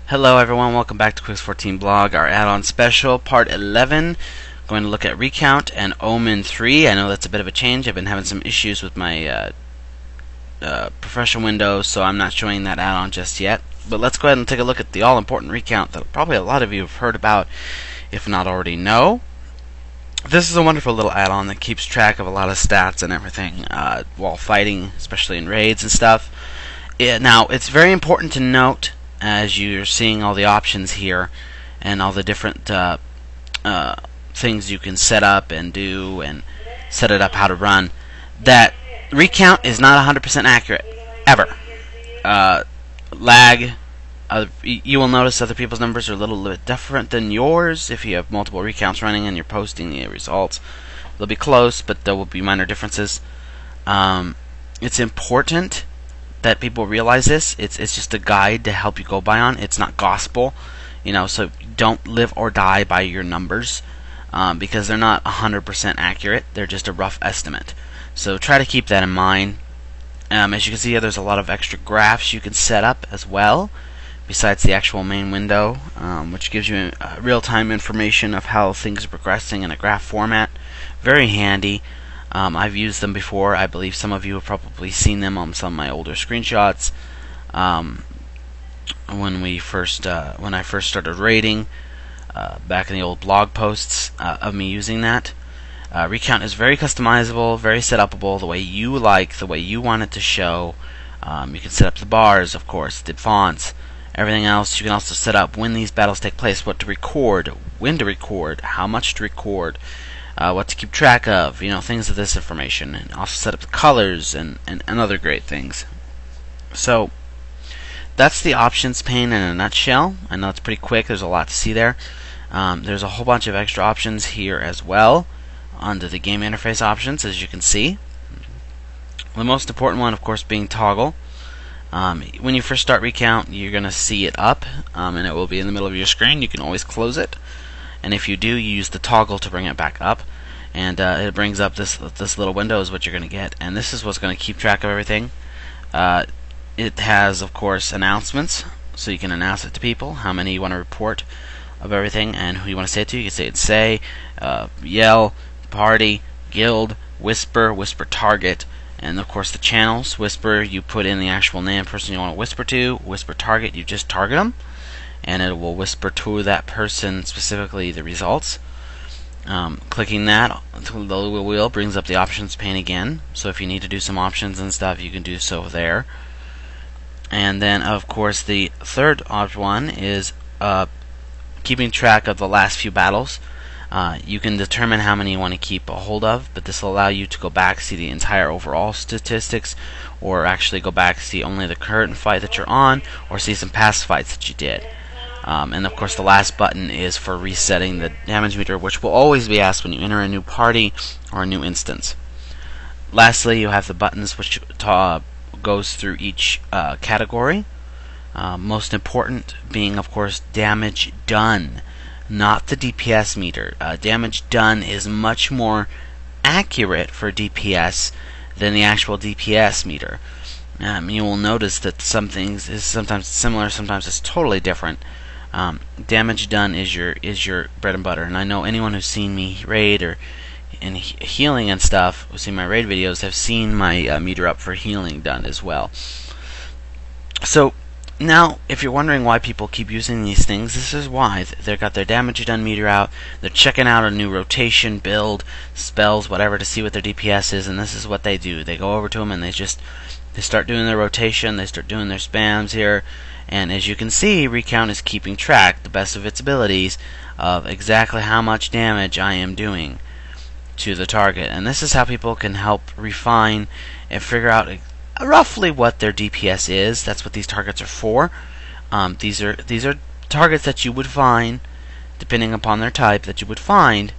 Hello everyone, welcome back to Quicks14Blog, our add-on special, part 11. Going to look at Recount and Omen3. I know that's a bit of a change. I've been having some issues with my professional window, so I'm not showing that add-on just yet. But let's go ahead and take a look at the all-important Recount that probably a lot of you have heard about, if not already know. This is a wonderful little add-on that keeps track of a lot of stats and everything while fighting, especially in raids and stuff. Now, it's very important to note, as you're seeing all the options here and all the different things you can set up and do and set it up how to run, that Recount is not 100% accurate ever. Lag, you will notice other people's numbers are a little bit different than yours. If you have multiple recounts running and you're posting the results, they'll be close, but there will be minor differences. It's important that people realize this. It's just a guide to help you go by on. It's not gospel, so don't live or die by your numbers because they're not 100% accurate. They're just a rough estimate. So try to keep that in mind. As you can see here, there's a lot of extra graphs you can set up as well besides the actual main window, which gives you real-time information of how things are progressing in a graph format. Very handy. I've used them before. I believe some of you have probably seen them on some of my older screenshots. When I first started raiding, back in the old blog posts of me using that. Recount is very customizable, very set-upable, the way you like, the way you want it to show. You can set up the bars, of course, the fonts, everything else. You can also set up when these battles take place, what to record, when to record, how much to record, what to keep track of, things of this information, and also set up the colors and other great things. So that's the options pane in a nutshell. I know it's pretty quick. There's a lot to see there. There's a whole bunch of extra options here as well under the game interface options, as you can see. The most important one, of course, being toggle. When you first start Recount, you're going to see it up, and it will be in the middle of your screen. You can always close it. And if you do, you use the toggle to bring it back up, and it brings up this little window is what you're going to get, and this is what's going to keep track of everything. It has, of course, announcements, so you can announce it to people, how many you want to report of everything, and who you want to say it to. You can say yell, party, guild, whisper, whisper target, and of course the channels. Whisper, you put in the actual name of the person you want to whisper to. Whisper target, you just target them, and it will whisper to that person specifically the results. Clicking that, the little wheel brings up the options pane again, so if you need to do some options and stuff, you can do so there. And then, of course, the third one is keeping track of the last few battles. You can determine how many you want to keep a hold of, but this will allow you to go back, see the entire overall statistics, or actually go back, see only the current fight that you're on, or see some past fights that you did. And of course the last button is for resetting the damage meter, which will always be asked when you enter a new party or a new instance. Lastly, you have the buttons which goes through each category. Most important being, of course, damage done, not the DPS meter. Damage done is much more accurate for DPS than the actual DPS meter. You will notice that some things is sometimes similar, sometimes it's totally different. Damage done is your bread and butter, and I know anyone who's seen me raid or in healing and stuff, who's seen my raid videos, have seen my meter up for healing done as well. So now, if you're wondering why people keep using these things, this is why. They've got their damage done meter out, they're checking out a new rotation, build, spells, whatever, to see what their DPS is, and this is what they do. They go over to them and they start doing their rotation, they start doing their spams here, and as you can see, Recount is keeping track, the best of its abilities, of exactly how much damage I am doing to the target. And this is how people can help refine and figure out roughly what their DPS is. That's what these targets are for. These are targets that you would find, depending upon their type, that you would find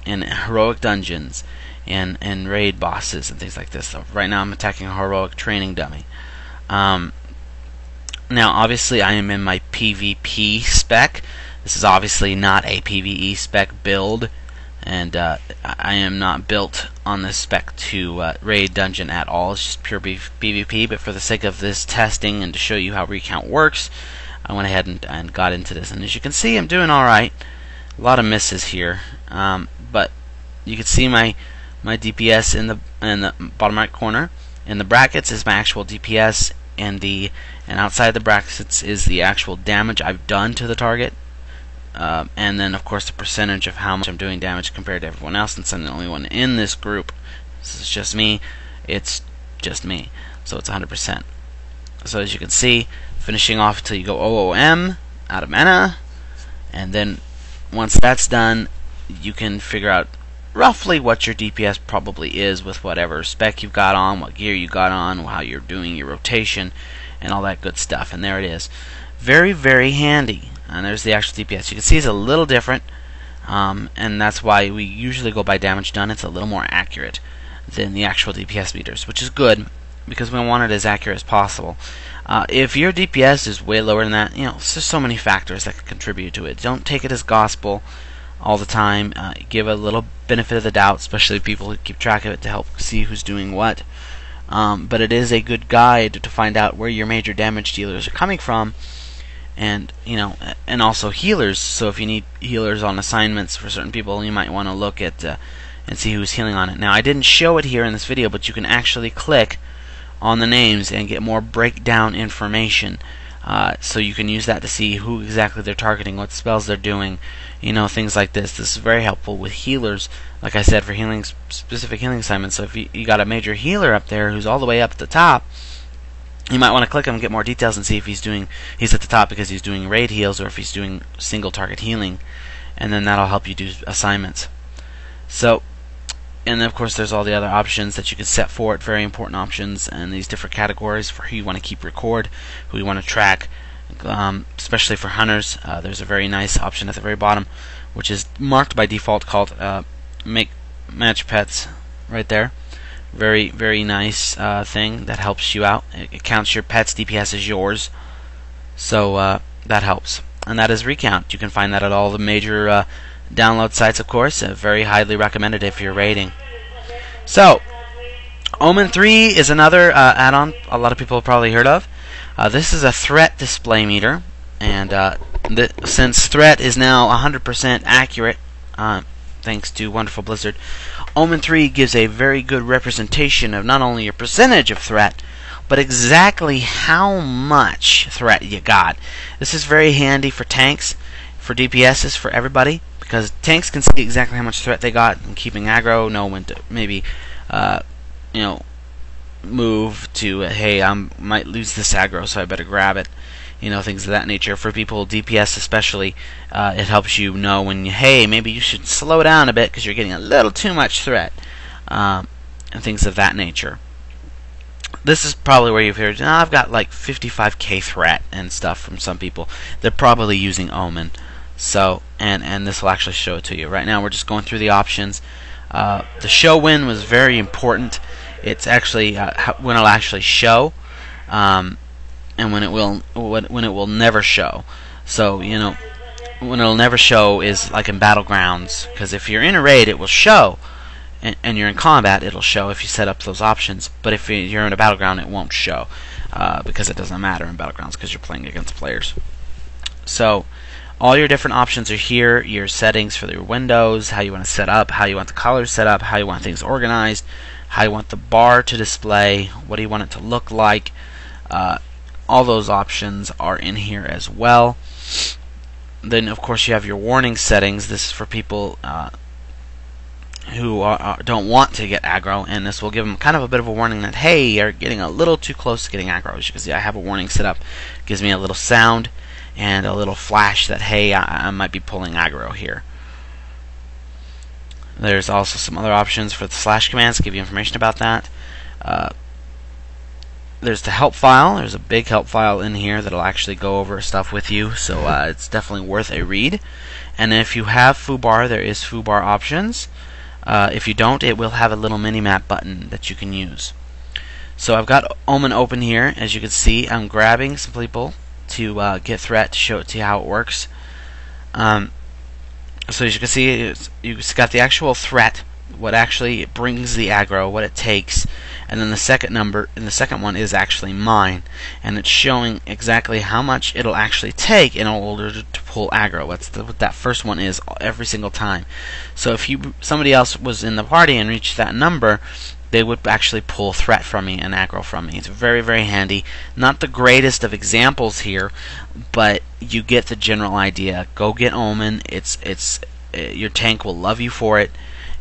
in heroic dungeons and raid bosses and things like this. So right now I'm attacking a heroic training dummy. Now obviously I am in my PvP spec. This is obviously not a PvE spec build, and I am not built on this spec to raid dungeon at all. It's just pure PvP, but for the sake of this testing and to show you how Recount works, I went ahead and got into this, and as you can see, I'm doing alright. A lot of misses here, but you can see my DPS in the bottom right corner. In the brackets is my actual DPS, and outside the brackets is the actual damage I've done to the target, and then of course the percentage of how much I'm doing damage compared to everyone else. Since I'm the only one in this group, this is just me. It's just me, so it's 100%. So as you can see, finishing off until you go OOM out of mana, and then once that's done, you can figure out roughly what your DPS probably is with whatever spec you've got on, what gear you got on, how you're doing your rotation, and all that good stuff. And there it is. Very, very handy. And there's the actual DPS. You can see it's a little different, and that's why we usually go by damage done. It's a little more accurate than the actual DPS meters, which is good because we want it as accurate as possible. If your DPS is way lower than that, there's just so many factors that can contribute to it. Don't take it as gospel all the time. Give a little benefit of the doubt, especially people who keep track of it, to help see who's doing what. But it is a good guide to find out where your major damage dealers are coming from, and and also healers. So if you need healers on assignments for certain people, you might want to look at and see who's healing on it. Now, I didn't show it here in this video, but you can actually click on the names and get more breakdown information. So you can use that to see who exactly they're targeting, what spells they're doing, things like this. This is very helpful with healers, like I said, for healing specific healing assignments. So if you got a major healer up there who's all the way up at the top, you might want to click him and get more details and see if he's at the top because he's doing raid heals, or if he's doing single target healing, and then that'll help you do assignments. So, and then of course there's all the other options that you can set for it, very important options, and these different categories for who you want to keep record, who you want to track, especially for hunters. There's a very nice option at the very bottom, which is marked by default, called match pets, right there. Very, very nice thing that helps you out. It counts your pets' DPS as yours, so that helps. And that is Recount. You can find that at all the major download sites, of course. Very highly recommended if you're raiding. So, Omen3 is another add-on a lot of people have probably heard of. This is a threat display meter, and since threat is now 100% accurate, thanks to Wonderful Blizzard, Omen3 gives a very good representation of not only your percentage of threat, but exactly how much threat you got. This is very handy for tanks, for DPSs, for everybody, because tanks can see exactly how much threat they got and keeping aggro, know when to maybe move to hey, I might lose this aggro, so I better grab it, things of that nature. For people, DPS especially, it helps you know when hey, maybe you should slow down a bit because you're getting a little too much threat, and things of that nature. This is probably where you've heard, I've got like 55k threat and stuff from some people. They're probably using Omen. So, and this will actually show it to you. Right now we're just going through the options. The show when was very important. It's actually when it'll actually show, and when it will never show. So when it'll never show is like in battlegrounds, because if you're in a raid it will show, and you're in combat it'll show if you set up those options. But if you're in a battleground it won't show, because it doesn't matter in battlegrounds because you're playing against players. So all your different options are here. Your settings for your windows, how you want to set up, how you want the colors set up, how you want things organized, how you want the bar to display, what do you want it to look like. All those options are in here as well. Then of course you have your warning settings. This is for people who don't want to get aggro, and this will give them kind of a bit of a warning that hey, you're getting a little too close to getting aggro. As you can see, I have a warning set up. It gives me a little sound and a little flash that hey, I might be pulling aggro here. There's also some other options for the slash commands to give you information about that. There's the help file. There's a big help file in here that'll actually go over stuff with you, so it's definitely worth a read. And if you have foobar, there is foobar options. If you don't, it will have a little mini-map button that you can use. So I've got Omen open here. As you can see, I'm grabbing some people to get threat to show it to you how it works. So as you can see, you've got the actual threat what actually brings the aggro, what it takes, and then the second number in the second one is actually mine, and it's showing exactly how much it'll actually take in order to pull aggro. What that first one is every single time. So if somebody else was in the party and reached that number, they would actually pull threat from me and aggro from me. It's very, very handy. Not the greatest of examples here, but you get the general idea. Go get Omen. Your tank will love you for it,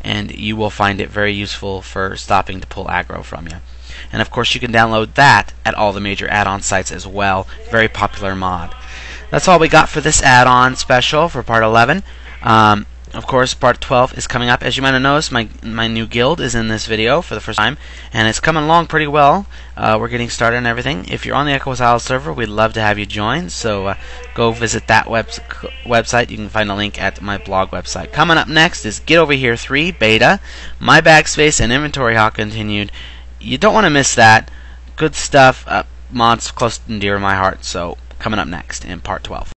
and you will find it very useful for stopping to pull aggro from you. And of course, you can download that at all the major add-on sites as well. Very popular mod. That's all we got for this add-on special for part 11. Of course, part 12 is coming up. As you might have noticed, my new guild is in this video for the first time, and it's coming along pretty well. We're getting started and everything. If you're on the Echoes Isle server, we'd love to have you join, so go visit that website. You can find a link at my blog website. Coming up next is Get Over Here 3 Beta, My Backspace, and Inventory Hawk Continued. You don't want to miss that. Good stuff. Mods close and dear to my heart, so coming up next in part 12.